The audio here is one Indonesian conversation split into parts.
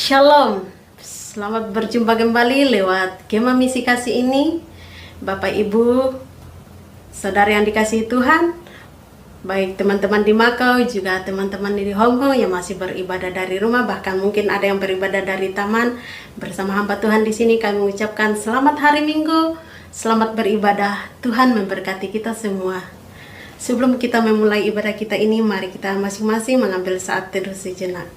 Shalom, selamat berjumpa kembali lewat Gema Misi Kasih ini. Bapak Ibu, saudara yang dikasihi Tuhan, baik teman-teman di Makau, juga teman-teman di Hong Kong yang masih beribadah dari rumah, bahkan mungkin ada yang beribadah dari taman. Bersama hamba Tuhan di sini kami mengucapkan selamat hari Minggu, selamat beribadah. Tuhan memberkati kita semua. Sebelum kita memulai ibadah kita ini, mari kita masing-masing mengambil saat teduh sejenak.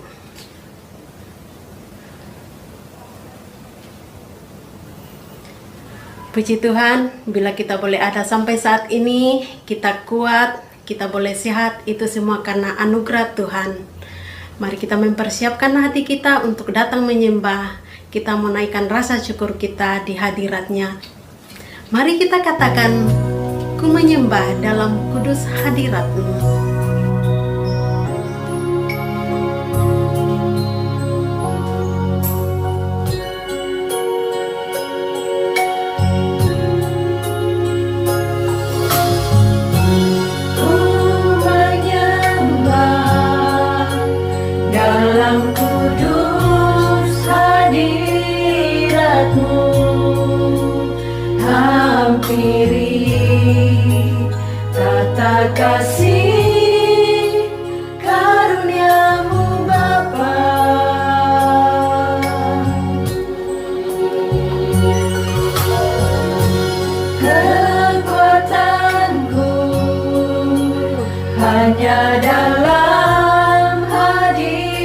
Puji Tuhan, bila kita boleh ada sampai saat ini, kita kuat, kita boleh sehat, itu semua karena anugerah Tuhan. Mari kita mempersiapkan hati kita untuk datang menyembah. Kita menaikkan rasa syukur kita di hadirat-Nya. Mari kita katakan, ku menyembah dalam kudus hadirat-Mu. Tata kasih karunia-Mu Bapa, kekuatanku hanya dalam hadirat-Mu,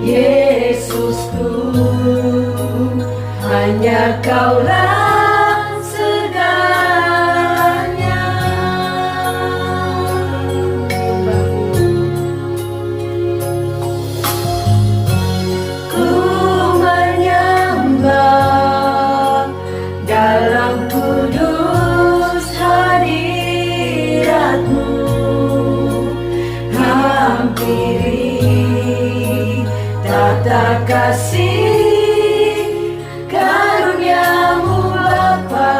Yesusku, hanya Kaulah tata kasih karunia-Mu Bapa,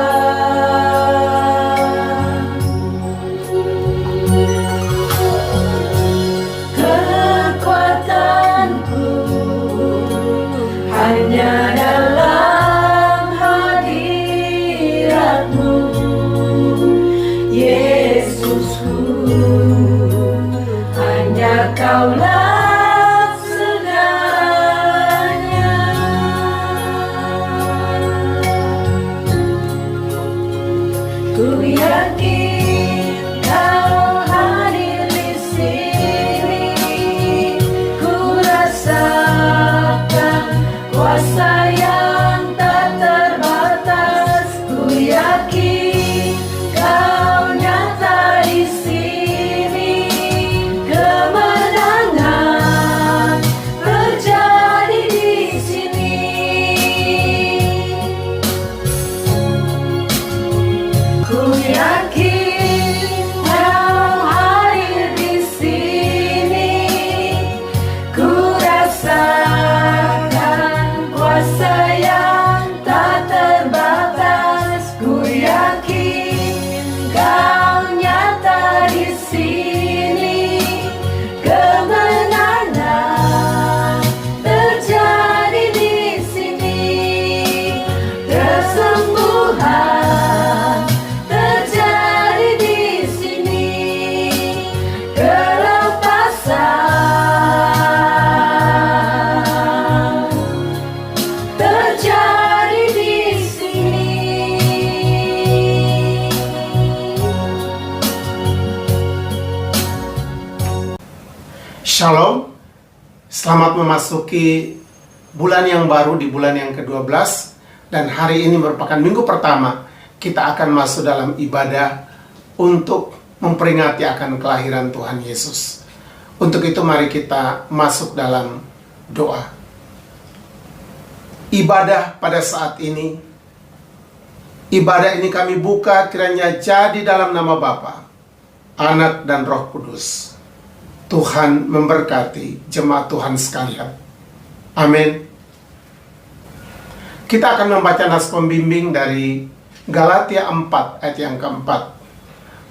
kekuatanku hanya dalam hadirat-Mu, Yesusku, hanya Kaulah Shalom, selamat memasuki bulan yang baru di bulan yang ke-12. Dan hari ini merupakan minggu pertama kita akan masuk dalam ibadah untuk memperingati akan kelahiran Tuhan Yesus. Untuk itu mari kita masuk dalam doa. Ibadah pada saat ini, ibadah ini kami buka kiranya jadi dalam nama Bapa, Anak dan Roh Kudus. Tuhan memberkati jemaat Tuhan sekalian. Amin. Kita akan membaca nas pembimbing dari Galatia 4 ayat yang keempat.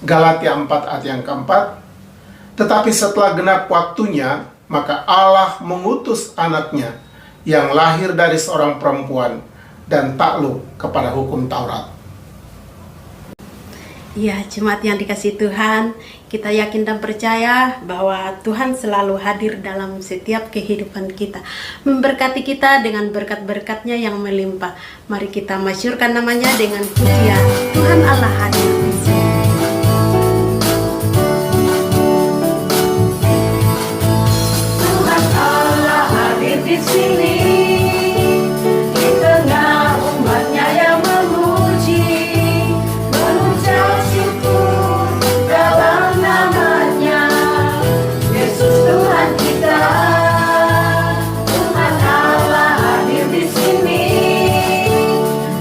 Galatia 4 ayat yang keempat. Tetapi setelah genap waktunya, maka Allah mengutus anaknya yang lahir dari seorang perempuan dan takluk kepada hukum Taurat. Ya, jemaat yang dikasihi Tuhan, kita yakin dan percaya bahwa Tuhan selalu hadir dalam setiap kehidupan kita, memberkati kita dengan berkat-berkat-Nya yang melimpah. Mari kita masyurkan namanya dengan pujian, Tuhan Allah hadir di sini. Tuhan Allah hadir di sini, di tengah umatnya yang memuji, mengucap syukur dalam namanya, Yesus Tuhan kita. Tuhan Allah hadir di sini,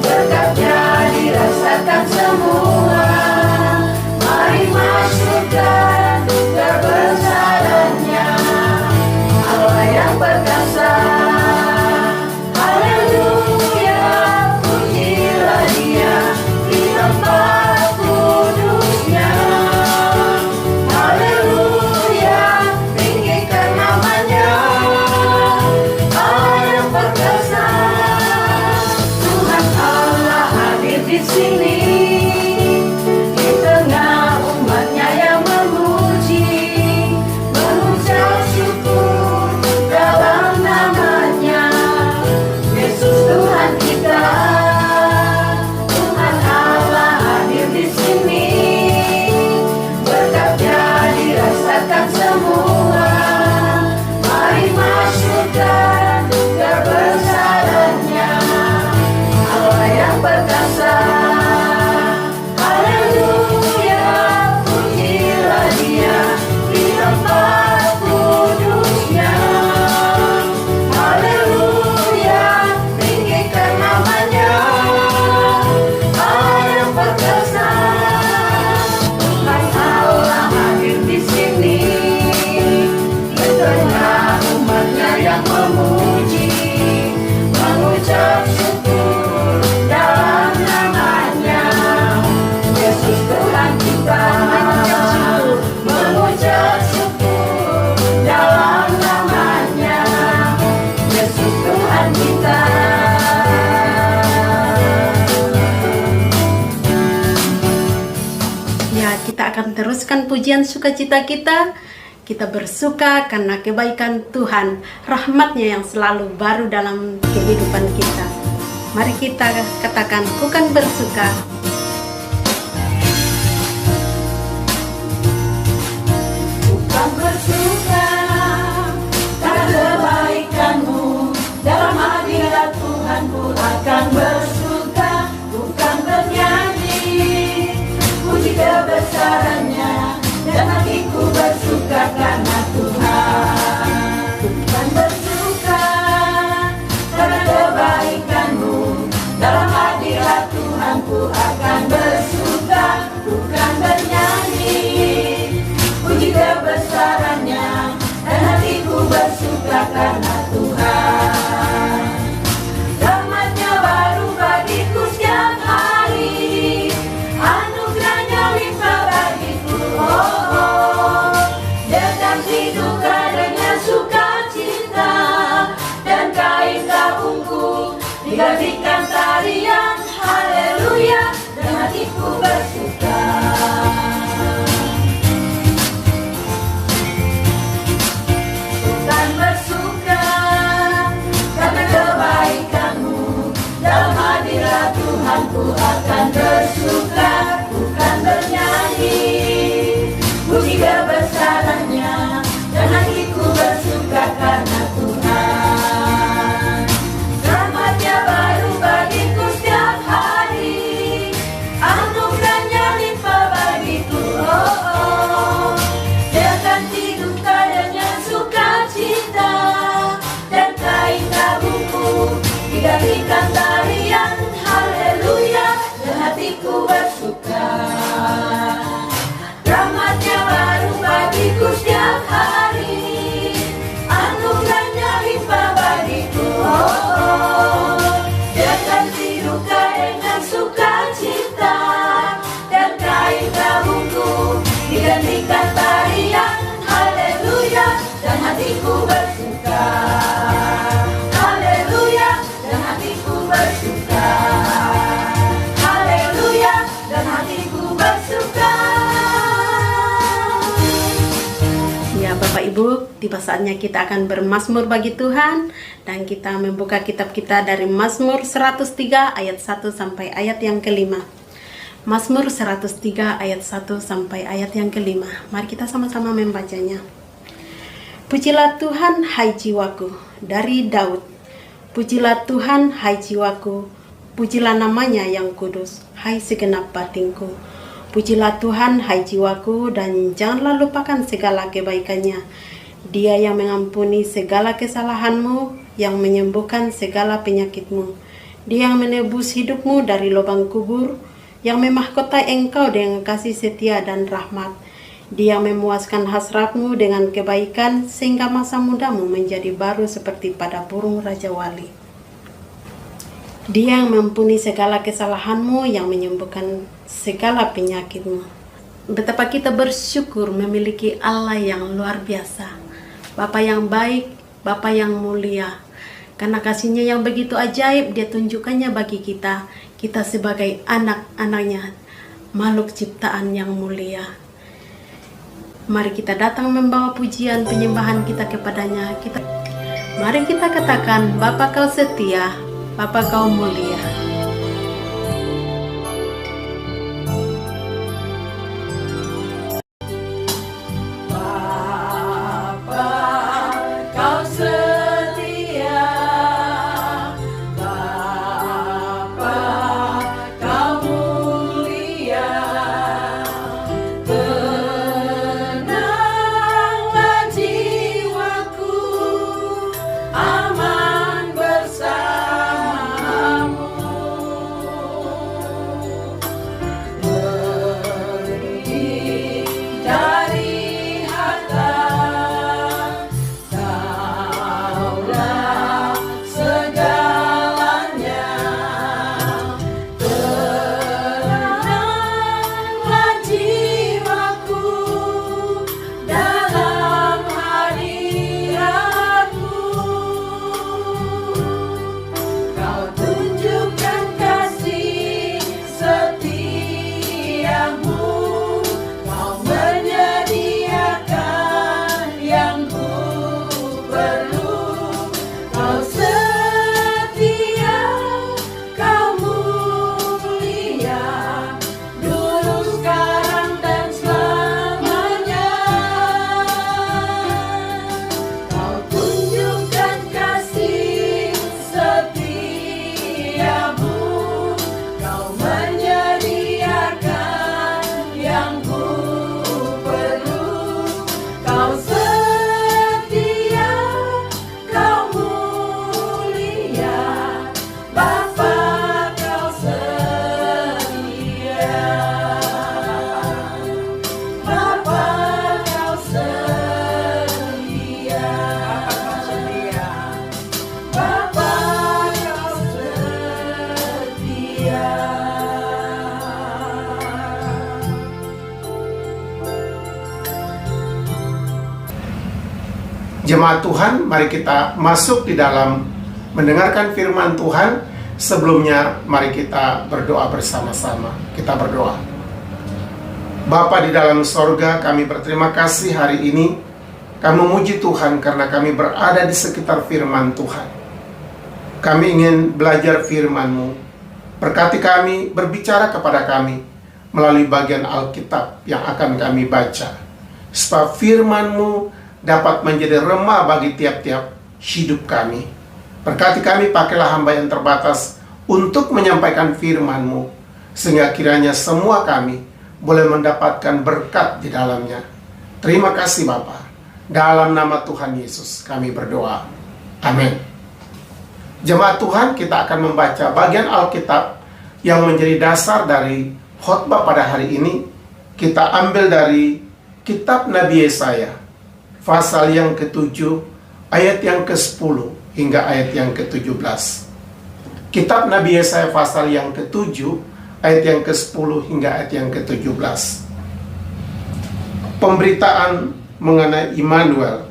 berkat-Nya dirasakan semua. Mari masyurkan kebesaran-Nya, Allah yang perkasa. Haleluya, pujilah Dia di tempat kudus-Nya. Haleluya, tinggikan namanya, Allah yang perkasa. Tuhan Allah hadir di sini, di tengah umatnya yang memuji, mengucap syukur dalam namanya, Yesus Tuhan kita. Tuhan Allah hadir di sini, berkat-Nya dirasakan semua. Mari masyurkan kebesaran-Nya, Allah yang perkasa. Haleluya, pujilah Dia di tempat kudus-Nya. Haleluya, tinggikan namanya, Allah yang perkasa. Tuhan Allah hadir di sini, di tengah umatnya yang memuji, mengucap syukur dalam namanya, Yesus Tuhan kita. Mengucap syukur dalam namanya, Yesus Tuhan kita. Ya, kita akan teruskan pujian sukacita kita. Kita bersuka karena kebaikan Tuhan, rahmat-Nya yang selalu baru dalam kehidupan kita. Mari kita katakan, ku kan bersuka. Bukan bersuka karena kebaikan-Mu, dalam hadirat Tuhan ku akan bersuka. Bukan bernyanyi puji kebesaran-Nya, dan hatiku bersuka karena Tuhan. Bukan bersuka karena kebaikan-Mu, dalam hadirat Tuhan ku akan bersuka. Bukan bernyanyi puji kebesaran-Nya, dan hatiku bersuka karena Tuhan. Rahmat-Nya baru bagiku setiap hari, anugerah-Nya limpah bagiku. Dia ganti duka dengan sukacita, dan kain tabungku digantikan tarian. Haleluya, dan hatiku bersuka. Bukan bersuka karena kebaikan-Mu, dalam hadirat Tuhan ku akan bersuka. Bukan bernyanyi puji kebesaran-Nya, dan hatiku bersuka karena Tuhan. Rahmat-Nya baru bagiku setiap hari, anugerah-Nya limpah bagiku. Dia ganti duka dengan sukacita, dan kain tabungku digantikan tarian. Haleluya, dan hatiku bersuka. Rahmat-Nya baru bagiku setiap hari, anugerah-Nya limpah bagiku. Dia ganti duka dengan sukacita, dan kain tabungku digantikan tarian. Haleluya, dan hatiku Ibu, tiba saatnya kita akan bermazmur bagi Tuhan, dan kita membuka kitab kita dari Mazmur 103 ayat 1 sampai ayat yang kelima. Mazmur 103 ayat 1 sampai ayat yang kelima. Mari kita sama-sama membacanya. Pujilah Tuhan, hai jiwaku, dari Daud. Pujilah Tuhan, hai jiwaku, pujilah namanya yang kudus, hai segenap batinku. Pujilah Tuhan, hai jiwaku, dan janganlah lupakan segala kebaikannya. Dia yang mengampuni segala kesalahanmu, yang menyembuhkan segala penyakitmu. Dia yang menebus hidupmu dari lubang kubur, yang memahkotai engkau dengan kasih setia dan rahmat. Dia yang memuaskan hasratmu dengan kebaikan, sehingga masa mudamu menjadi baru seperti pada burung Raja Wali. Dia yang mengampuni segala kesalahanmu, yang menyembuhkan segala penyakitmu. Betapa kita bersyukur memiliki Allah yang luar biasa, Bapa yang baik, Bapa yang mulia. Karena kasih-Nya yang begitu ajaib, Dia tunjukkannya bagi kita sebagai anak-anaknya, makhluk ciptaan yang mulia. Mari kita datang membawa pujian penyembahan kita kepadanya. Mari kita katakan, Bapa Kau setia, Bapa Kau mulia. Jemaat Tuhan, mari kita masuk di dalam mendengarkan firman Tuhan. Sebelumnya, mari kita berdoa bersama-sama. Kita berdoa. Bapa di dalam sorga, kami berterima kasih hari ini. Kami memuji Tuhan karena kami berada di sekitar firman Tuhan. Kami ingin belajar firman-Mu. Berkati kami, berbicara kepada kami melalui bagian Alkitab yang akan kami baca. Supaya firman-Mu dapat menjadi remah bagi tiap-tiap hidup kami. Berkati kami, pakailah hamba yang terbatas untuk menyampaikan firman-Mu, sehingga kiranya semua kami boleh mendapatkan berkat di dalamnya. Terima kasih Bapa. Dalam nama Tuhan Yesus kami berdoa. Amin. Jemaat Tuhan, kita akan membaca bagian Alkitab yang menjadi dasar dari khotbah pada hari ini. Kita ambil dari kitab Nabi Yesaya, pasal yang ke-7, ayat yang ke-10 hingga ayat yang ke-17. Kitab Nabi Yesaya pasal yang ke-7, ayat yang ke-10 hingga ayat yang ke-17. Pemberitaan mengenai Immanuel.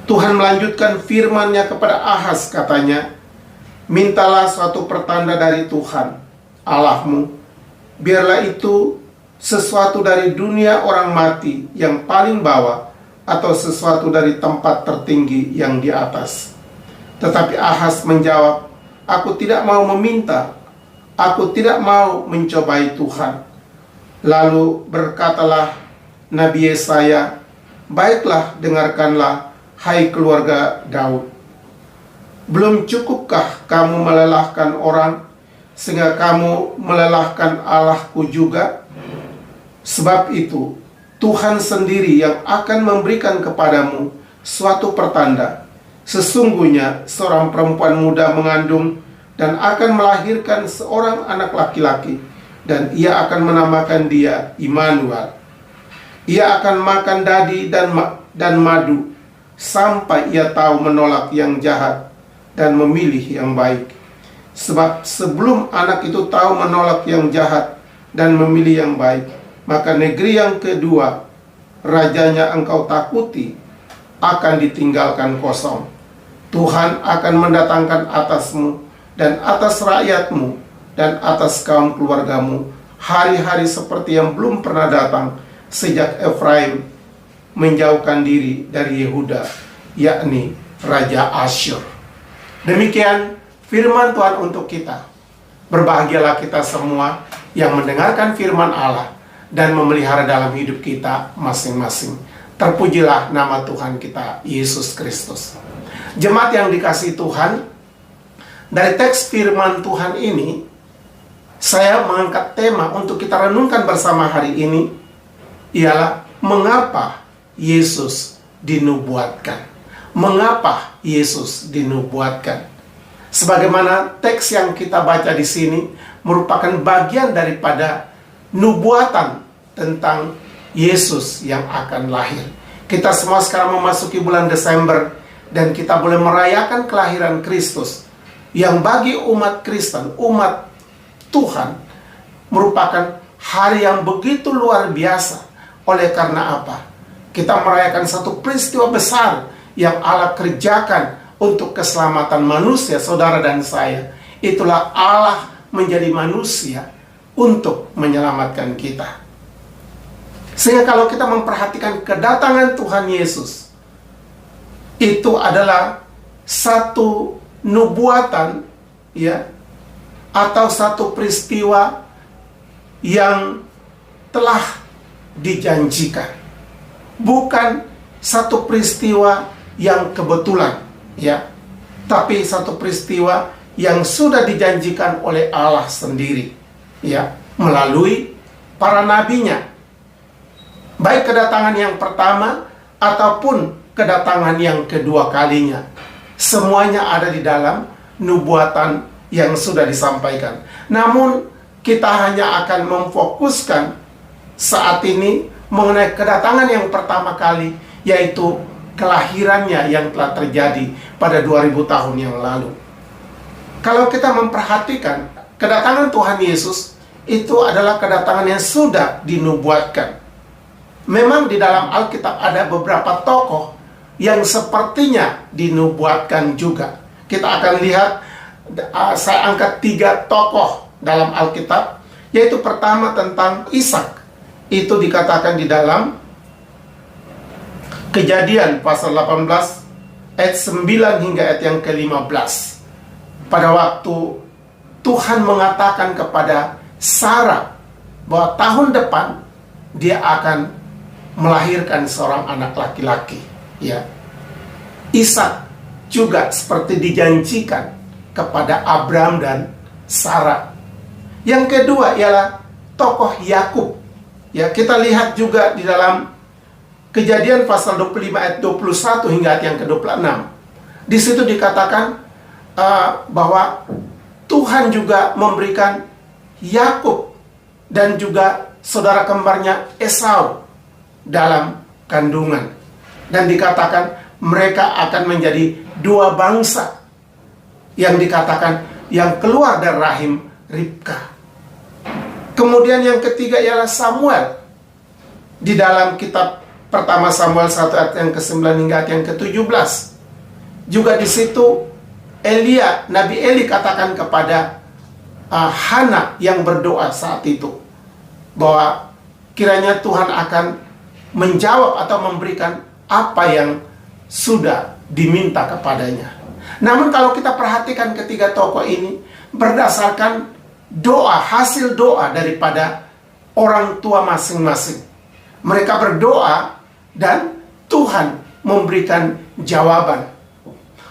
Tuhan melanjutkan firman-Nya kepada Ahaz, katanya, mintalah suatu pertanda dari Tuhan, Allahmu. Biarlah itu sesuatu dari dunia orang mati yang paling bawah, atau sesuatu dari tempat tertinggi yang di atas. Tetapi Ahaz menjawab, "Aku tidak mau meminta, aku tidak mau mencobai Tuhan." Lalu berkatalah Nabi Yesaya, "Baiklah, dengarkanlah, hai keluarga Daud. Belum cukupkah kamu melelahkan orang, sehingga kamu melelahkan Allahku juga? Sebab itu, Tuhan sendiri yang akan memberikan kepadamu suatu pertanda. Sesungguhnya seorang perempuan muda mengandung dan akan melahirkan seorang anak laki-laki, dan ia akan menamakan dia Immanuel. Ia akan makan dadi dan madu, sampai ia tahu menolak yang jahat dan memilih yang baik. Sebab sebelum anak itu tahu menolak yang jahat dan memilih yang baik, maka negeri yang kedua, rajanya engkau takuti, akan ditinggalkan kosong. Tuhan akan mendatangkan atasmu dan atas rakyatmu dan atas kaum keluargamu hari-hari seperti yang belum pernah datang sejak Efraim menjauhkan diri dari Yehuda, yakni Raja Asyur." Demikian firman Tuhan untuk kita. Berbahagialah kita semua yang mendengarkan firman Allah dan memelihara dalam hidup kita masing-masing. Terpujilah nama Tuhan kita, Yesus Kristus. Jemaat yang dikasihi Tuhan, dari teks firman Tuhan ini, saya mengangkat tema untuk kita renungkan bersama hari ini, ialah mengapa Yesus dinubuatkan. Mengapa Yesus dinubuatkan? Sebagaimana teks yang kita baca di sini merupakan bagian daripada nubuatan tentang Yesus yang akan lahir. Kita semua sekarang memasuki bulan Desember, dan kita boleh merayakan kelahiran Kristus, yang bagi umat Kristen, umat Tuhan, merupakan hari yang begitu luar biasa. Oleh karena apa? Kita merayakan satu peristiwa besar yang Allah kerjakan untuk keselamatan manusia, saudara dan saya. Itulah Allah menjadi manusia untuk menyelamatkan kita. Sehingga kalau kita memperhatikan kedatangan Tuhan Yesus, itu adalah satu nubuatan, ya, atau satu peristiwa yang telah dijanjikan. Bukan satu peristiwa yang kebetulan, ya, tapi satu peristiwa yang sudah dijanjikan oleh Allah sendiri, ya, melalui para nabinya. Baik kedatangan yang pertama ataupun kedatangan yang kedua kalinya, semuanya ada di dalam nubuatan yang sudah disampaikan. Namun kita hanya akan memfokuskan saat ini mengenai kedatangan yang pertama kali, yaitu kelahirannya yang telah terjadi pada 2000 tahun yang lalu. Kalau kita memperhatikan kedatangan Tuhan Yesus, itu adalah kedatangan yang sudah dinubuatkan. Memang di dalam Alkitab ada beberapa tokoh yang sepertinya dinubuatkan juga. Kita akan lihat, saya angkat 3 tokoh dalam Alkitab, yaitu pertama tentang Ishak. Itu dikatakan di dalam Kejadian pasal 18 ayat 9 hingga ayat yang ke-15. Pada waktu Tuhan mengatakan kepada Sarah bahwa tahun depan dia akan melahirkan seorang anak laki-laki, ya. Ishak juga seperti dijanjikan kepada Abraham dan Sarah. Yang kedua ialah tokoh Yakub. Ya, kita lihat juga di dalam Kejadian pasal 25 ayat 21 hingga ayat yang ke-26. Di situ dikatakan bahwa Tuhan juga memberikan Yakub dan juga saudara kembarnya Esau dalam kandungan. Dan dikatakan mereka akan menjadi 2 bangsa yang dikatakan yang keluar dari rahim Ribka. Kemudian yang ketiga ialah Samuel. Di dalam kitab pertama Samuel 1 ayat yang ke-9 hingga ayat yang ke-17. Juga di situ Elia, Nabi Eli katakan kepada Hana yang berdoa saat itu bahwa kiranya Tuhan akan menjawab atau memberikan apa yang sudah diminta kepadanya. Namun kalau kita perhatikan ketiga tokoh ini berdasarkan doa, hasil doa daripada orang tua masing-masing. Mereka berdoa dan Tuhan memberikan jawaban.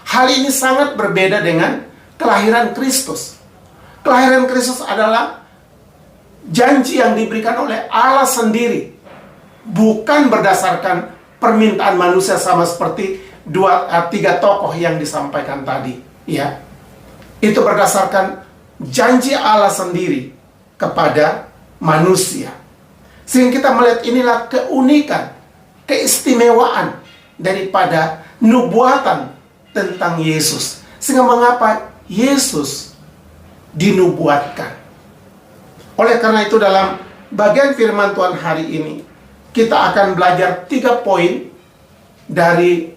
Hal ini sangat berbeda dengan kelahiran Kristus. Kelahiran Kristus adalah janji yang diberikan oleh Allah sendiri, bukan berdasarkan permintaan manusia sama seperti tiga tokoh yang disampaikan tadi, ya. Itu berdasarkan janji Allah sendiri kepada manusia. Sehingga kita melihat inilah keunikan, keistimewaan daripada nubuatan tentang Yesus. Sehingga mengapa Yesus dinubuatkan. Oleh karena itu dalam bagian firman Tuhan hari ini kita akan belajar 3 poin dari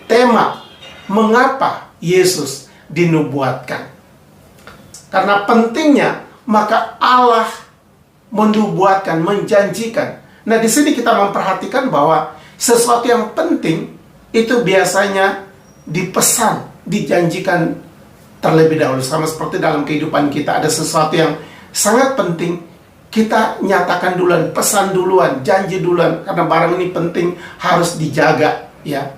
tema mengapa Yesus dinubuatkan. Karena pentingnya maka Allah menubuatkan, menjanjikan. Nah, di sini kita memperhatikan bahwa sesuatu yang penting itu biasanya dipesan, dijanjikan terlebih dahulu. Sama seperti dalam kehidupan kita ada sesuatu yang sangat penting, kita nyatakan duluan, pesan duluan, janji duluan, karena barang ini penting, harus dijaga, ya.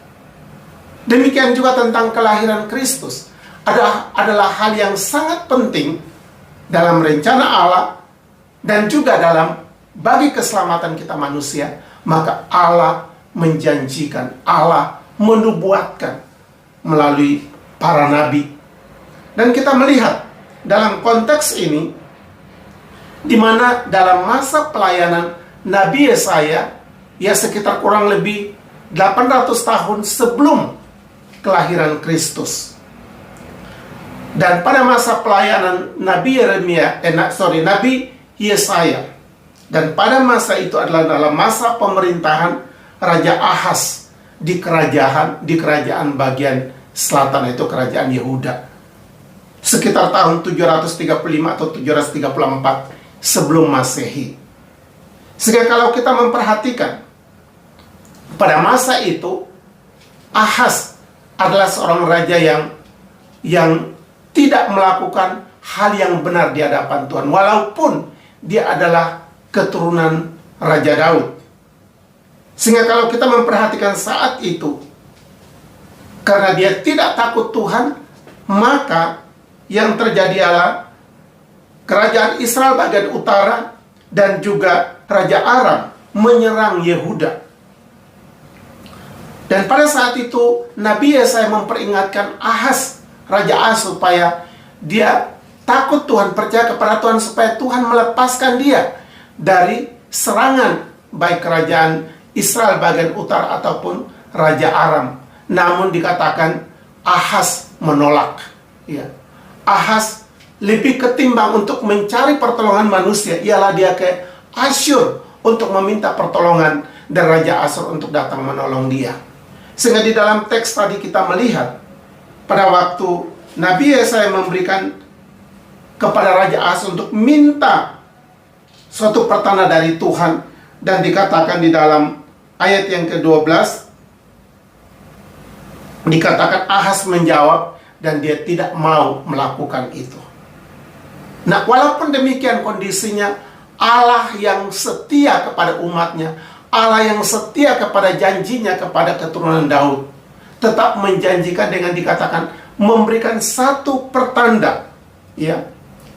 Demikian juga tentang kelahiran Kristus. Adalah hal yang sangat penting dalam rencana Allah dan juga dalam bagi keselamatan kita manusia. Maka Allah menjanjikan, Allah menubuatkan melalui para nabi. Dan kita melihat dalam konteks ini, di mana dalam masa pelayanan Nabi Yesaya, ya sekitar kurang lebih 800 tahun sebelum kelahiran Kristus. Dan pada masa pelayanan Nabi Nabi Yesaya, dan pada masa itu adalah dalam masa pemerintahan Raja Ahaz di kerajaan bagian selatan, itu kerajaan Yehuda, sekitar tahun 735 atau 734 sebelum Masehi. Sehingga kalau kita memperhatikan pada masa itu, Ahaz adalah seorang raja yang tidak melakukan hal yang benar di hadapan Tuhan, walaupun dia adalah keturunan Raja Daud. Sehingga kalau kita memperhatikan saat itu, karena dia tidak takut Tuhan, maka yang terjadi adalah kerajaan Israel bagian utara dan juga Raja Aram menyerang Yehuda. Dan pada saat itu Nabi Yesaya memperingatkan Ahaz, Raja Ahaz, supaya dia takut Tuhan, percaya kepada Tuhan, supaya Tuhan melepaskan dia dari serangan baik kerajaan Israel bagian utara ataupun Raja Aram. Namun dikatakan Ahaz menolak, ya. Ahaz lebih ketimbang untuk mencari pertolongan manusia, ialah dia ke Asyur untuk meminta pertolongan dan Raja Asyur untuk datang menolong dia. Sehingga di dalam teks tadi kita melihat pada waktu Nabi Yesaya memberikan kepada Raja Ahaz untuk minta suatu pertanda dari Tuhan, dan dikatakan di dalam ayat yang ke-12, dikatakan Ahaz menjawab dan dia tidak mau melakukan itu. Nah, walaupun demikian kondisinya, Allah yang setia kepada umatnya, Allah yang setia kepada janjinya kepada keturunan Daud, tetap menjanjikan dengan dikatakan memberikan satu pertanda, ya.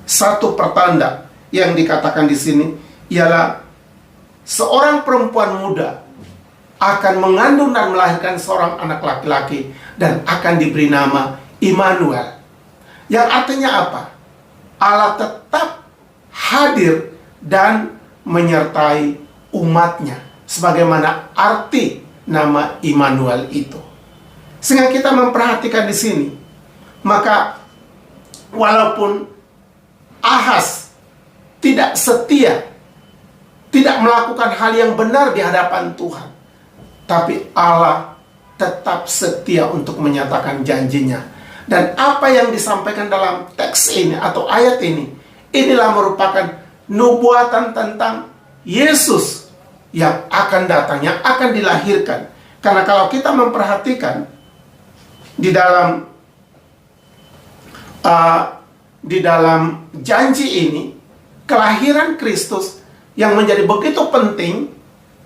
Satu pertanda yang dikatakan di sini ialah seorang perempuan muda akan mengandung dan melahirkan seorang anak laki-laki dan akan diberi nama Immanuel. Yang artinya apa? Allah tetap hadir dan menyertai umatnya, sebagaimana arti nama Immanuel itu. Sehingga kita memperhatikan di sini, maka walaupun Ahaz tidak setia, tidak melakukan hal yang benar di hadapan Tuhan, tapi Allah tetap setia untuk menyatakan janjinya. Dan apa yang disampaikan dalam teks ini atau ayat ini, inilah merupakan nubuatan tentang Yesus yang akan datang, yang akan dilahirkan. Karena kalau kita memperhatikan di dalam janji ini, kelahiran Kristus yang menjadi begitu penting,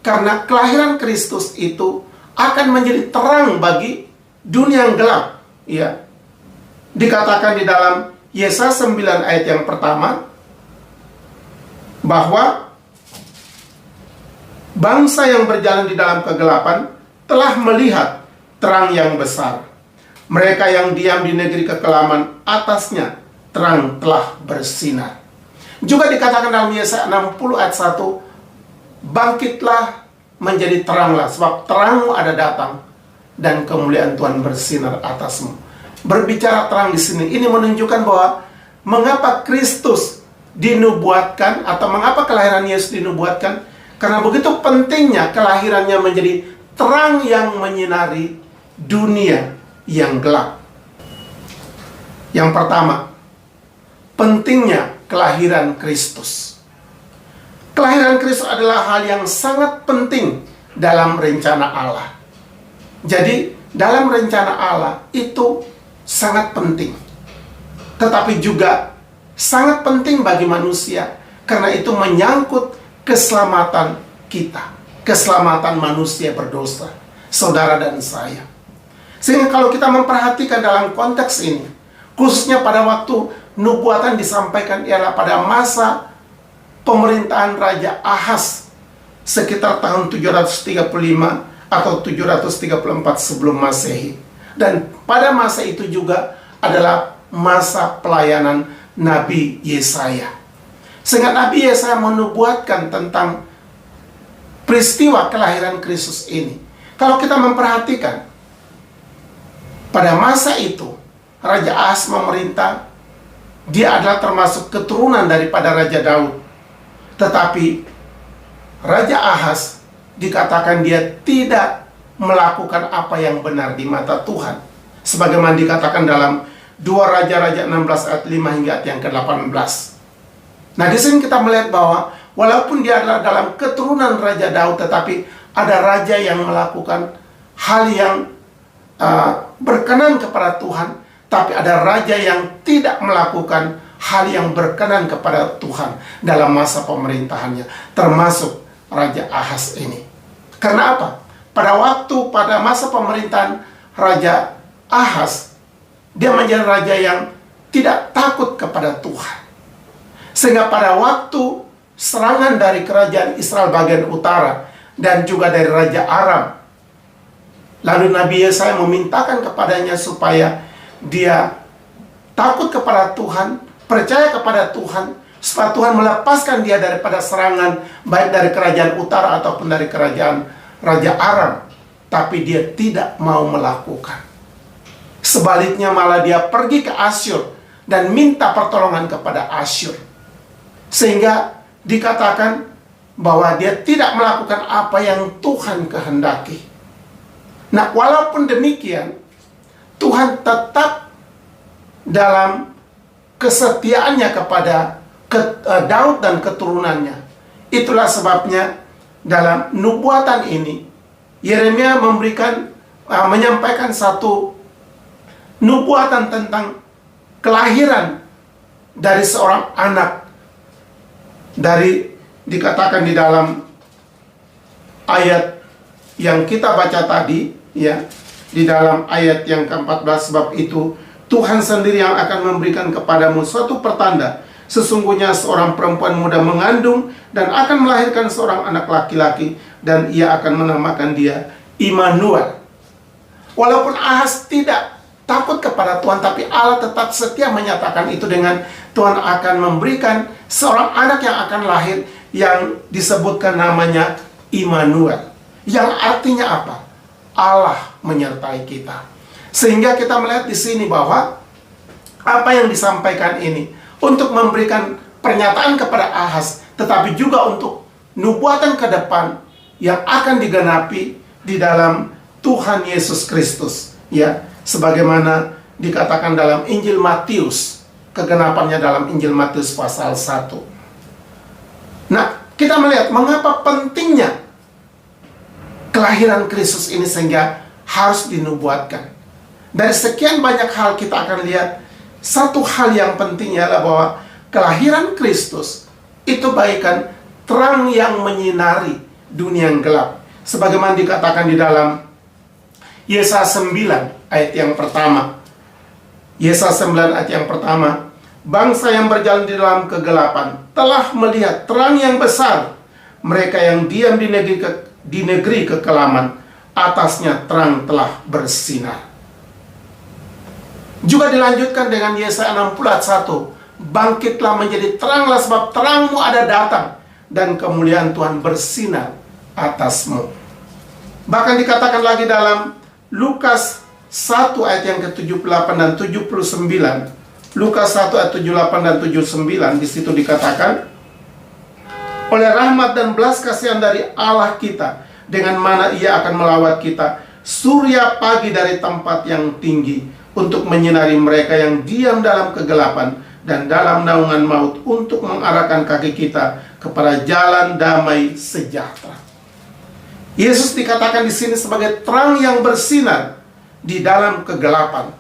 karena kelahiran Kristus itu akan menjadi terang bagi dunia yang gelap. Ya, dikatakan di dalam Yesaya 9 ayat yang pertama, bahwa bangsa yang berjalan di dalam kegelapan telah melihat terang yang besar. Mereka yang diam di negeri kekelaman, atasnya terang telah bersinar. Juga dikatakan dalam Yesaya 60 ayat 1, bangkitlah menjadi teranglah, sebab terangmu ada datang, dan kemuliaan Tuhan bersinar atasmu. Berbicara terang di sini, ini menunjukkan bahwa mengapa Kristus dinubuatkan, atau mengapa kelahiran Yesus dinubuatkan, karena begitu pentingnya kelahirannya menjadi terang yang menyinari dunia yang gelap. Yang pertama, pentingnya kelahiran Kristus. Kelahiran Kristus adalah hal yang sangat penting dalam rencana Allah. Jadi, dalam rencana Allah itu sangat penting. Tetapi juga sangat penting bagi manusia, karena itu menyangkut keselamatan kita, keselamatan manusia berdosa, saudara dan saya. Sehingga kalau kita memperhatikan dalam konteks ini, khususnya pada waktu nubuatan disampaikan ialah pada masa pemerintahan Raja Ahaz sekitar tahun 735 atau 734 sebelum Masehi. Dan pada masa itu juga adalah masa pelayanan Nabi Yesaya. Sehingga Nabi Yesaya menubuatkan tentang peristiwa kelahiran Kristus ini. Kalau kita memperhatikan, pada masa itu Raja Ahaz memerintah. Dia adalah termasuk keturunan daripada Raja Daud. Tetapi Raja Ahaz dikatakan dia tidak melakukan apa yang benar di mata Tuhan, sebagaimana dikatakan dalam 2 Raja-Raja 16 ayat 5 hingga ayat yang ke-18. Nah, di sini kita melihat bahwa walaupun dia adalah dalam keturunan Raja Daud, tetapi ada raja yang melakukan hal yang berkenan kepada Tuhan, tapi ada raja yang tidak melakukan hal yang berkenan kepada Tuhan dalam masa pemerintahannya, termasuk Raja Ahaz ini. Karena apa? Pada masa pemerintahan Raja Ahaz, dia menjadi raja yang tidak takut kepada Tuhan. Sehingga pada waktu serangan dari kerajaan Israel bagian utara dan juga dari Raja Aram, lalu Nabi Yesaya memintakan kepadanya supaya dia takut kepada Tuhan, percaya kepada Tuhan, supaya Tuhan melepaskan dia daripada serangan, baik dari kerajaan utara ataupun dari kerajaan Raja Aram. Tapi dia tidak mau melakukan. Sebaliknya malah dia pergi ke Asyur dan minta pertolongan kepada Asyur. Sehingga dikatakan bahwa dia tidak melakukan apa yang Tuhan kehendaki. Nah, walaupun demikian, Tuhan tetap dalam kesetiaannya kepada Daud dan keturunannya. Itulah sebabnya dalam nubuatan ini, Yeremia menyampaikan satu nubuatan tentang kelahiran dari seorang anak. Dikatakan di dalam ayat yang kita baca tadi, ya, di dalam ayat yang ke-14, sebab itu Tuhan sendiri yang akan memberikan kepadamu suatu pertanda. Sesungguhnya seorang perempuan muda mengandung dan akan melahirkan seorang anak laki-laki, dan ia akan menamakan dia Immanuel. Walaupun Ahaz tidak takut kepada Tuhan, tapi Allah tetap setia menyatakan itu dengan Tuhan akan memberikan seorang anak yang akan lahir yang disebutkan namanya Immanuel. Yang artinya apa? Allah menyertai kita. Sehingga kita melihat di sini bahwa apa yang disampaikan ini untuk memberikan pernyataan kepada Ahaz, tetapi juga untuk nubuatan ke depan yang akan digenapi di dalam Tuhan Yesus Kristus, ya, sebagaimana dikatakan dalam Injil Matius, kegenapannya dalam Injil Matius pasal 1. Nah, kita melihat mengapa pentingnya kelahiran Kristus ini sehingga harus dinubuatkan. Dari sekian banyak hal kita akan lihat satu hal yang penting adalah bahwa kelahiran Kristus itu bagaikan terang yang menyinari dunia yang gelap. Sebagaimana dikatakan di dalam Yesaya 9 ayat yang pertama. Yesaya 9 ayat yang pertama. Bangsa yang berjalan di dalam kegelapan telah melihat terang yang besar. Mereka yang diam di negeri kekelaman, atasnya terang telah bersinar. Juga dilanjutkan dengan Yesaya 60 ayat 1. Bangkitlah menjadi teranglah, sebab terangmu ada datang, dan kemuliaan Tuhan bersinar atasmu. Bahkan dikatakan lagi dalam Lukas 1 ayat yang ke-78 dan 79. Lukas 1 ayat 78 dan 79, di situ dikatakan, oleh rahmat dan belas kasihan dari Allah kita, dengan mana Ia akan melawat kita surya pagi dari tempat yang tinggi, untuk menyinari mereka yang diam dalam kegelapan dan dalam naungan maut, untuk mengarahkan kaki kita kepada jalan damai sejahtera. Yesus dikatakan di sini sebagai terang yang bersinar di dalam kegelapan.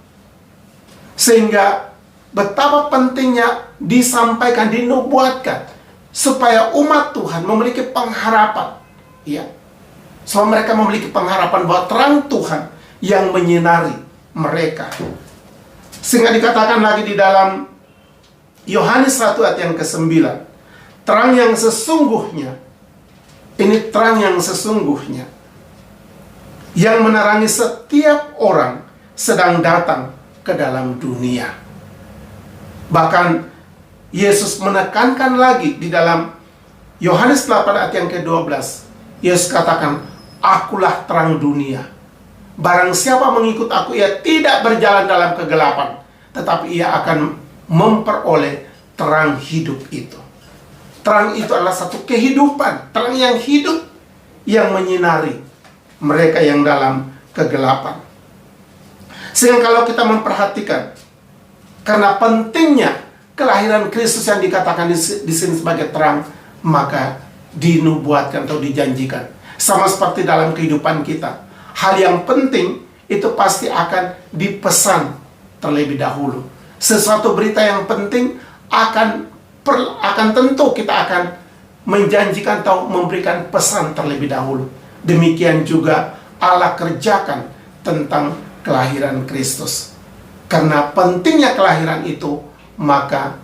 Sehingga betapa pentingnya disampaikan, dinubuatkan, supaya umat Tuhan memiliki pengharapan, ya. Supaya mereka memiliki pengharapan bahwa terang Tuhan yang menyinari mereka. Sehingga dikatakan lagi di dalam Yohanes 1 ayat yang ke-9, terang yang sesungguhnya, ini terang yang sesungguhnya, yang menerangi setiap orang sedang datang ke dalam dunia. Bahkan Yesus menekankan lagi di dalam Yohanes 8 ayat yang ke-12. Yesus katakan, akulah terang dunia. Barang siapa mengikut aku, ia tidak berjalan dalam kegelapan, tetapi ia akan memperoleh terang hidup itu. Terang itu adalah satu kehidupan, terang yang hidup, yang menyinari mereka yang dalam kegelapan. Sehingga kalau kita memperhatikan, karena pentingnya kelahiran Kristus yang dikatakan di sini sebagai terang, maka dinubuatkan atau dijanjikan. Sama seperti dalam kehidupan kita, hal yang penting itu pasti akan dipesan terlebih dahulu. Sesuatu berita yang penting akan tentu kita akan menjanjikan atau memberikan pesan terlebih dahulu. Demikian juga Allah kerjakan tentang kelahiran Kristus. Karena pentingnya kelahiran itu, maka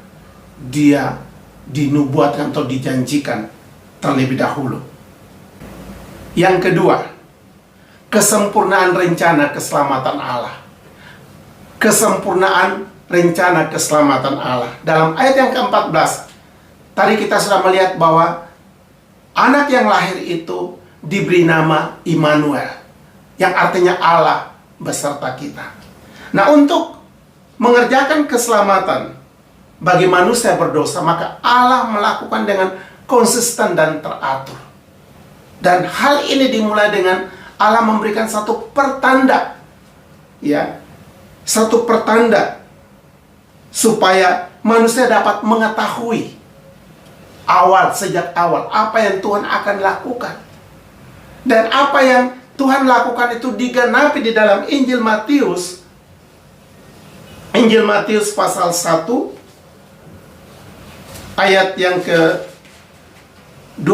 dia dinubuatkan atau dijanjikan terlebih dahulu. Yang kedua, kesempurnaan rencana keselamatan Allah. Kesempurnaan rencana keselamatan Allah. Dalam ayat yang ke-14, tadi kita sudah melihat bahwa anak yang lahir itu diberi nama Immanuel, yang artinya Allah beserta kita. Nah, untuk mengerjakan keselamatan bagi manusia berdosa, maka Allah melakukan dengan konsisten dan teratur. Dan hal ini dimulai dengan Allah memberikan satu pertanda, ya, satu pertanda supaya manusia dapat mengetahui sejak awal apa yang Tuhan akan lakukan. Dan apa yang Tuhan lakukan itu digenapi di dalam Injil Matius. Injil Matius pasal 1 ayat yang ke-22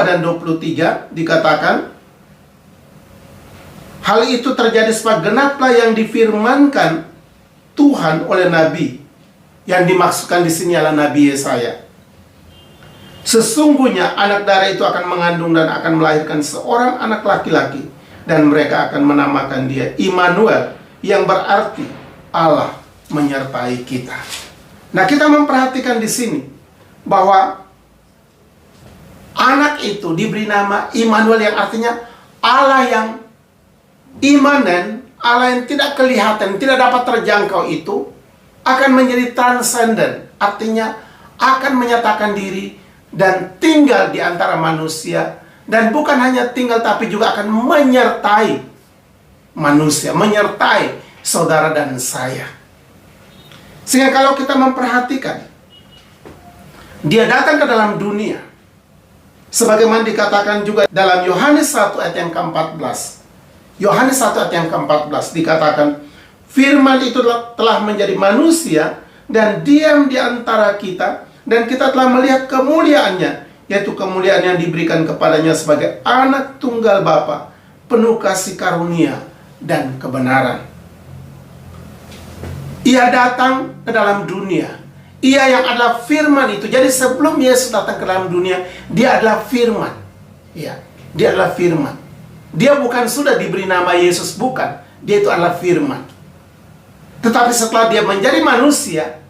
dan 23 dikatakan, hal itu terjadi supaya genaplah yang difirmankan Tuhan oleh nabi. Yang dimaksudkan di sini adalah Nabi Yesaya. Sesungguhnya anak darah itu akan mengandung dan akan melahirkan seorang anak laki-laki, dan mereka akan menamakan dia Immanuel, yang berarti Allah menyertai kita. Nah, kita memperhatikan di sini bahwa anak itu diberi nama Immanuel, yang artinya Allah yang imanen, Allah yang tidak kelihatan, tidak dapat terjangkau itu akan menjadi transenden, artinya akan menyatakan diri dan tinggal di antara manusia, dan bukan hanya tinggal tapi juga akan menyertai manusia, menyertai saudara dan saya. Sehingga kalau kita memperhatikan, dia datang ke dalam dunia Sebagaimana dikatakan juga dalam Yohanes 1 ayat yang ke-14. Yohanes 1 ayat yang ke-14 dikatakan, firman itu telah menjadi manusia dan diam di antara kita, dan kita telah melihat kemuliaannya, yaitu kemuliaan yang diberikan kepadanya sebagai anak tunggal Bapa, penuh kasih karunia dan kebenaran. Ia datang ke dalam dunia. Ia yang adalah firman itu. Jadi sebelum Yesus datang ke dalam dunia, dia adalah firman. Ya, dia adalah firman. Dia bukan sudah diberi nama Yesus, bukan. Dia itu adalah firman. Tetapi setelah dia menjadi manusia,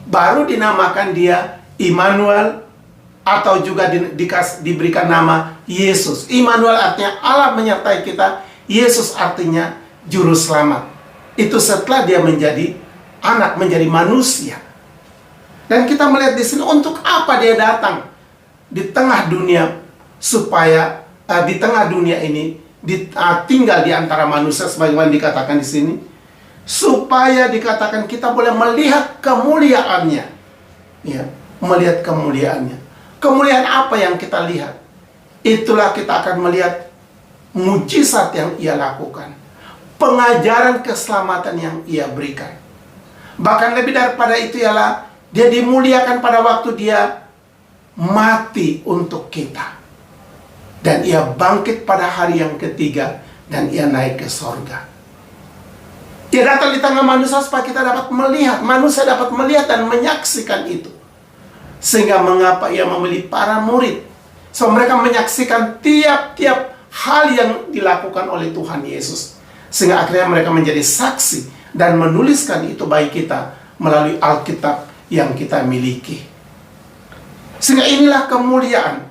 baru dinamakan dia Immanuel, atau juga diberikan nama Yesus. Immanuel artinya Allah menyertai kita. Yesus artinya juru selamat. Itu setelah dia menjadi anak, menjadi manusia. Dan kita melihat di sini untuk apa dia datang di tengah dunia, supaya di tengah dunia ini tinggal di antara manusia, sebagaimana dikatakan di sini, supaya dikatakan kita boleh melihat kemuliaannya. Ya, melihat kemuliaannya. Kemuliaan apa yang kita lihat? Itulah kita akan melihat mujizat yang ia lakukan, pengajaran keselamatan yang ia berikan. Bahkan lebih daripada itu ialah dia dimuliakan pada waktu dia mati untuk kita. Dan ia bangkit pada hari yang ketiga, dan ia naik ke sorga. Dia datang di tengah manusia supaya kita dapat melihat, manusia dapat melihat dan menyaksikan itu. Sehingga mengapa ia memilih para murid, so mereka menyaksikan tiap-tiap hal yang dilakukan oleh Tuhan Yesus, sehingga akhirnya mereka menjadi saksi dan menuliskan itu bagi kita melalui Alkitab yang kita miliki. Sehingga inilah kemuliaan,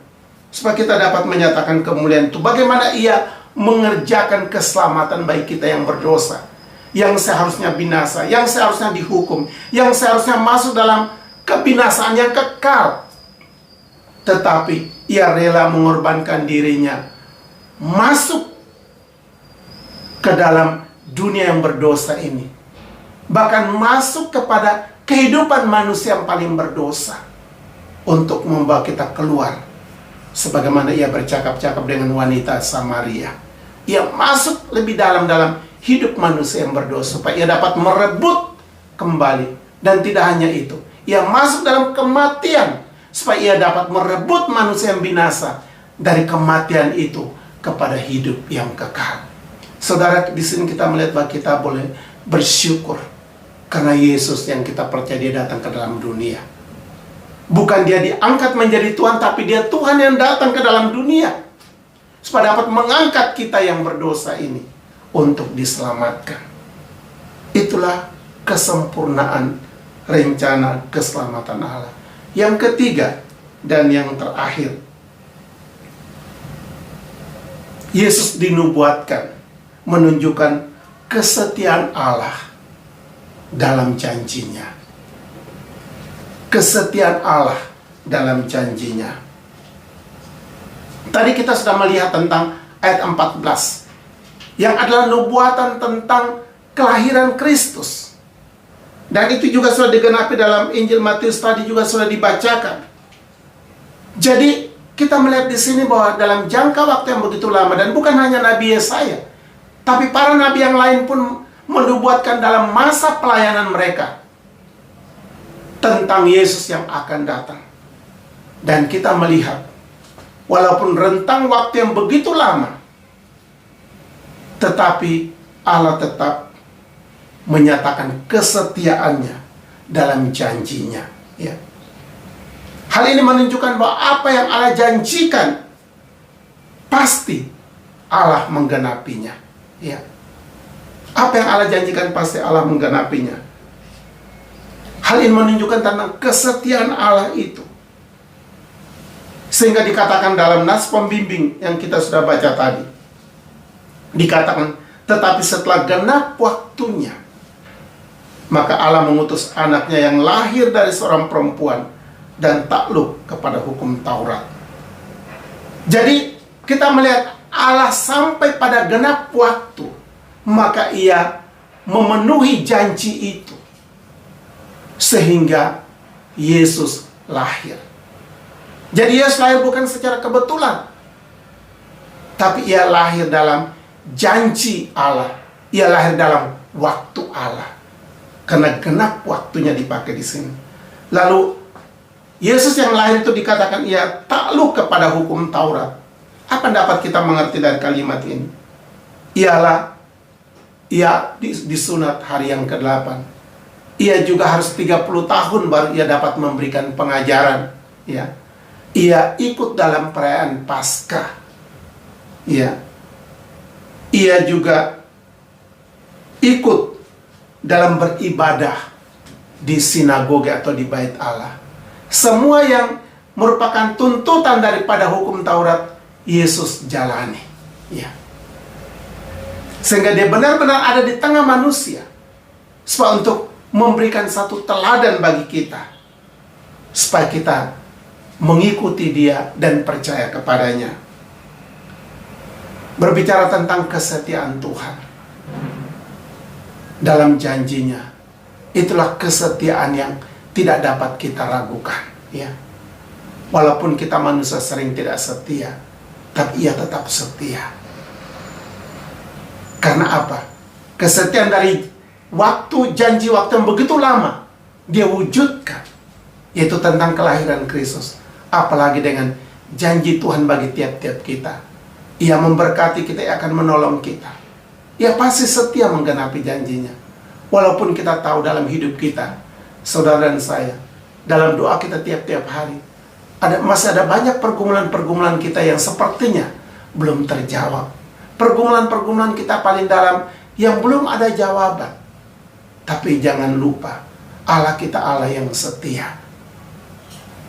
supaya kita dapat menyatakan kemuliaan itu. Bagaimana ia mengerjakan keselamatan bagi kita yang berdosa, yang seharusnya binasa, yang seharusnya dihukum, yang seharusnya masuk dalam kebinasaan yang kekal. Tetapi ia rela mengorbankan dirinya, masuk ke dalam dunia yang berdosa ini, bahkan masuk kepada kehidupan manusia yang paling berdosa, untuk membawa kita keluar. Sebagaimana ia bercakap-cakap dengan wanita Samaria, ia masuk lebih dalam hidup manusia yang berdosa, supaya ia dapat merebut kembali. Dan tidak hanya itu, ia masuk dalam kematian, supaya ia dapat merebut manusia yang binasa dari kematian itu kepada hidup yang kekal. Saudara, di sini kita melihat bahwa kita boleh bersyukur karena Yesus yang kita percaya dia datang ke dalam dunia. Bukan dia diangkat menjadi Tuhan, tapi dia Tuhan yang datang ke dalam dunia supaya dapat mengangkat kita yang berdosa ini untuk diselamatkan. Itulah kesempurnaan rencana keselamatan Allah. Yang ketiga dan yang terakhir, Yesus dinubuatkan menunjukkan kesetiaan Allah dalam janjinya. Kesetiaan Allah dalam janjinya. Tadi kita sudah melihat tentang ayat 14, yang adalah nubuatan tentang kelahiran Kristus. Dan itu juga sudah digenapi dalam Injil Matius, tadi juga sudah dibacakan. Jadi kita melihat di sini bahwa dalam jangka waktu yang begitu lama, dan bukan hanya Nabi Yesaya, tapi para nabi yang lain pun menubuatkan dalam masa pelayanan mereka tentang Yesus yang akan datang. Dan kita melihat, walaupun rentang waktu yang begitu lama, tetapi Allah tetap menyatakan kesetiaannya dalam janjinya. Ya. Hal ini menunjukkan bahwa apa yang Allah janjikan, pasti Allah menggenapinya. Ya. Apa yang Allah janjikan, pasti Allah menggenapinya. Hal ini menunjukkan tentang kesetiaan Allah itu. Sehingga dikatakan dalam nas pembimbing yang kita sudah baca tadi, dikatakan, tetapi setelah genap waktunya, maka Allah mengutus anaknya yang lahir dari seorang perempuan dan takluk kepada hukum Taurat. Jadi kita melihat Allah sampai pada genap waktu, maka ia memenuhi janji itu, sehingga Yesus lahir. Jadi Yesus lahir bukan secara kebetulan, tapi ia lahir dalam janji Allah. Ia lahir dalam waktu Allah. Karena genap waktunya dipakai di sini. Lalu Yesus yang lahir itu dikatakan ia takluk kepada hukum Taurat. Apa dapat kita mengerti dari kalimat ini? Ialah ia disunat hari yang ke-8. Ia juga harus 30 tahun baru ia dapat memberikan pengajaran. Ya. Ia ikut dalam perayaan Paskah. Ya. Ia juga ikut dalam beribadah di sinagoge atau di bait Allah. Semua yang merupakan tuntutan daripada hukum Taurat, Yesus jalani. Ya. Sehingga dia benar-benar ada di tengah manusia. Supaya untuk memberikan satu teladan bagi kita. Supaya kita mengikuti dia dan percaya kepadanya. Berbicara tentang kesetiaan Tuhan dalam janjinya, itulah kesetiaan yang tidak dapat kita ragukan, ya. Walaupun kita manusia sering tidak setia, tapi ia tetap setia. Karena apa? Kesetiaan dari janji waktu yang begitu lama dia wujudkan, yaitu tentang kelahiran Kristus. Apalagi dengan janji Tuhan bagi tiap-tiap kita. Ia memberkati kita, ia akan menolong kita. Ia pasti setia menggenapi janjinya. Walaupun kita tahu dalam hidup kita, saudara dan saya, dalam doa kita tiap-tiap hari, masih ada banyak pergumulan-pergumulan kita yang sepertinya belum terjawab. Pergumulan-pergumulan kita paling dalam yang belum ada jawaban. Tapi jangan lupa, Allah kita Allah yang setia.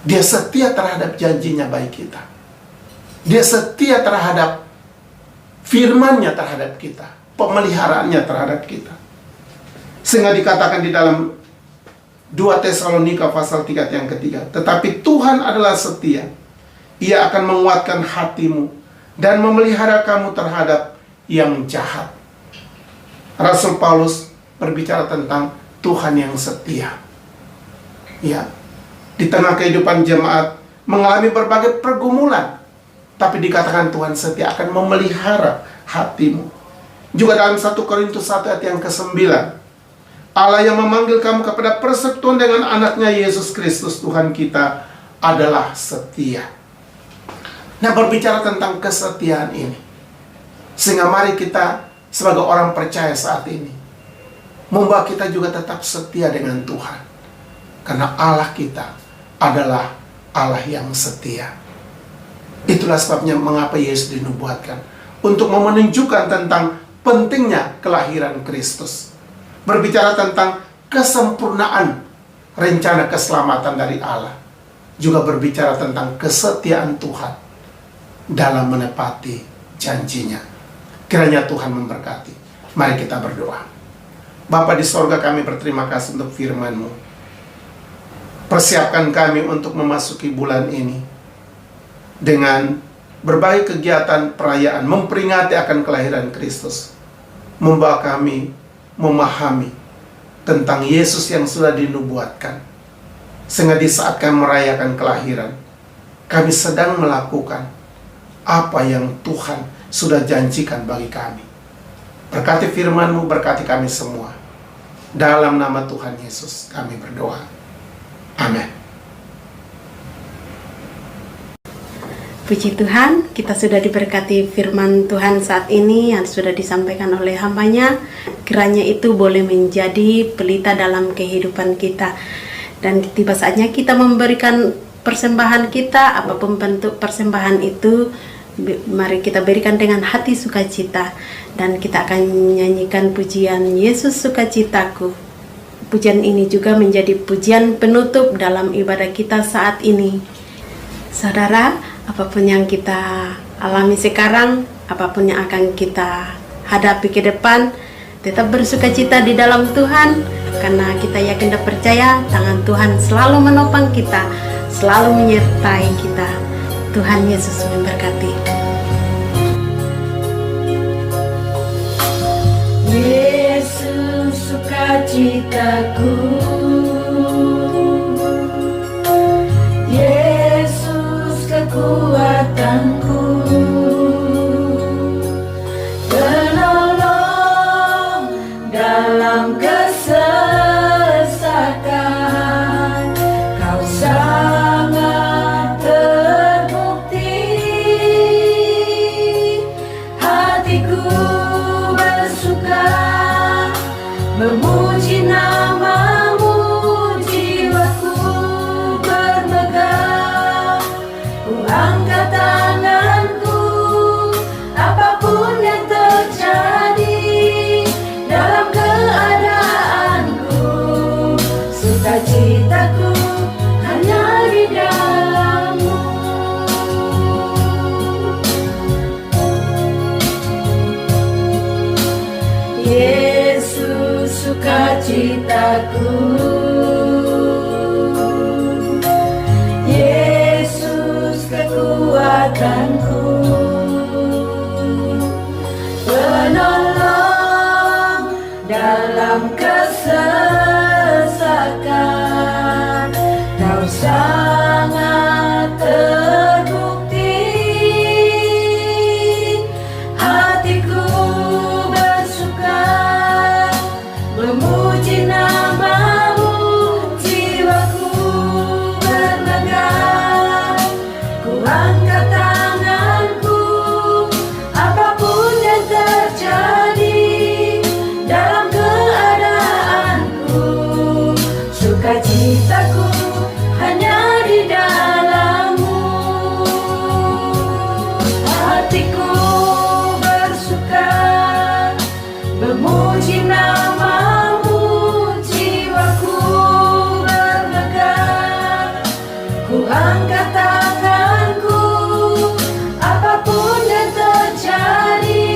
Dia setia terhadap janjinya bagi kita. Dia setia terhadap firman-Nya terhadap kita, pemeliharaannya terhadap kita. Sehingga dikatakan di dalam 2 Tesalonika pasal 3 yang ketiga, tetapi Tuhan adalah setia. Ia akan menguatkan hatimu dan memelihara kamu terhadap yang jahat. Rasul Paulus berbicara tentang Tuhan yang setia. Ya, di tengah kehidupan jemaat mengalami berbagai pergumulan, tapi dikatakan Tuhan setia akan memelihara hatimu. Juga dalam 1 Korintus 1 ayat yang ke-9, Allah yang memanggil kamu kepada persekutuan dengan anaknya Yesus Kristus Tuhan kita adalah setia. Nah, berbicara tentang kesetiaan ini, sehingga mari kita sebagai orang percaya saat ini membawa kita juga tetap setia dengan Tuhan. Karena Allah kita adalah Allah yang setia. Itulah sebabnya mengapa Yesus dinubuatkan, untuk menunjukkan tentang pentingnya kelahiran Kristus. Berbicara tentang kesempurnaan rencana keselamatan dari Allah. Juga berbicara tentang kesetiaan Tuhan dalam menepati janjinya. Kiranya Tuhan memberkati. Mari kita berdoa. Bapa di sorga, kami berterima kasih untuk firman-Mu. Persiapkan kami untuk memasuki bulan ini dengan berbagai kegiatan perayaan memperingati akan kelahiran Kristus. Membawa kami memahami tentang Yesus yang sudah dinubuatkan. Sehingga di saat kami merayakan kelahiran, kami sedang melakukan apa yang Tuhan sudah janjikan bagi kami. Berkati firman-Mu, berkati kami semua. Dalam nama Tuhan Yesus kami berdoa. Amin. Puji Tuhan, kita sudah diberkati firman Tuhan saat ini yang sudah disampaikan oleh hamba-Nya. Kiranya itu boleh menjadi pelita dalam kehidupan kita. Dan tiba saatnya kita memberikan persembahan kita, apapun bentuk persembahan itu, mari kita berikan dengan hati sukacita. Dan kita akan menyanyikan pujian Yesus Sukacitaku. Pujian ini juga menjadi pujian penutup dalam ibadah kita saat ini. Saudara, apapun yang kita alami sekarang, apapun yang akan kita hadapi ke depan, tetap bersukacita di dalam Tuhan, karena kita yakin dan percaya tangan Tuhan selalu menopang kita, selalu menyertai kita. Tuhan Yesus memberkati. Yesus sukacitaku, Yesus sukacitaku. Yesus kekuatanku, penolong dalam kesesakan. Kau sangat terbukti, hatiku bersuka memuji namamu, jiwaku bermegah. Ku angkat tanganku, apapun yang terjadi dalam keadaanku. Sukacitaku hanya di dalam-Mu. Hatiku bersuka memuji namamu, jiwaku bermegah. Ku angkat tanganku, apapun yang terjadi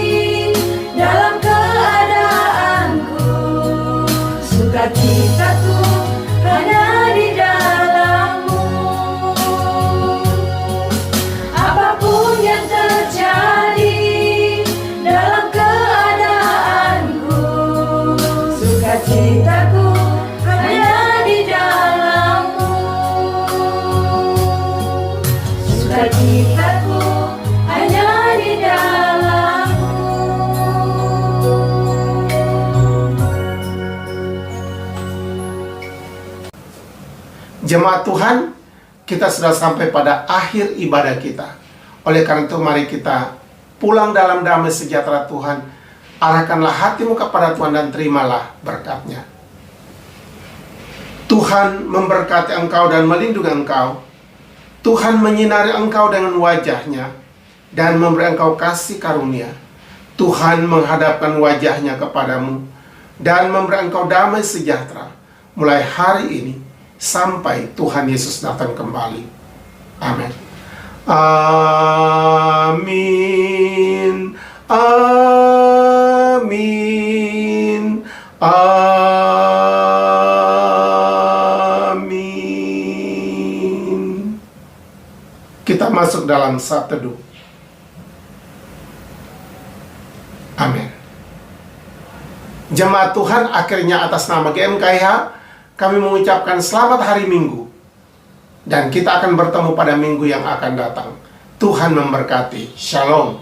dalam keadaanku. Sukacitaku hanya di dalam-Mu. Apapun yang terjadi dalam keadaanku, sukacitaku hanya di dalam-Mu. Sukacitaku hanya di dalam-Mu. Jemaat Tuhan, kita sudah sampai pada akhir ibadah kita. Oleh karena itu, mari kita pulang dalam damai sejahtera Tuhan. Arahkanlah hatimu kepada Tuhan dan terimalah berkat-Nya. Tuhan memberkati engkau dan melindungi engkau. Tuhan menyinari engkau dengan wajah-Nya dan memberi engkau kasih karunia. Tuhan menghadapkan wajah-Nya kepadamu dan memberi engkau damai sejahtera mulai hari ini sampai Tuhan Yesus datang kembali. Amin. Amin. Amin. Amin. Kita masuk dalam saat teduh. Amin. Jemaat Tuhan, akhirnya atas nama GMKH kami mengucapkan selamat hari Minggu. Dan kita akan bertemu pada minggu yang akan datang. Tuhan memberkati. Shalom.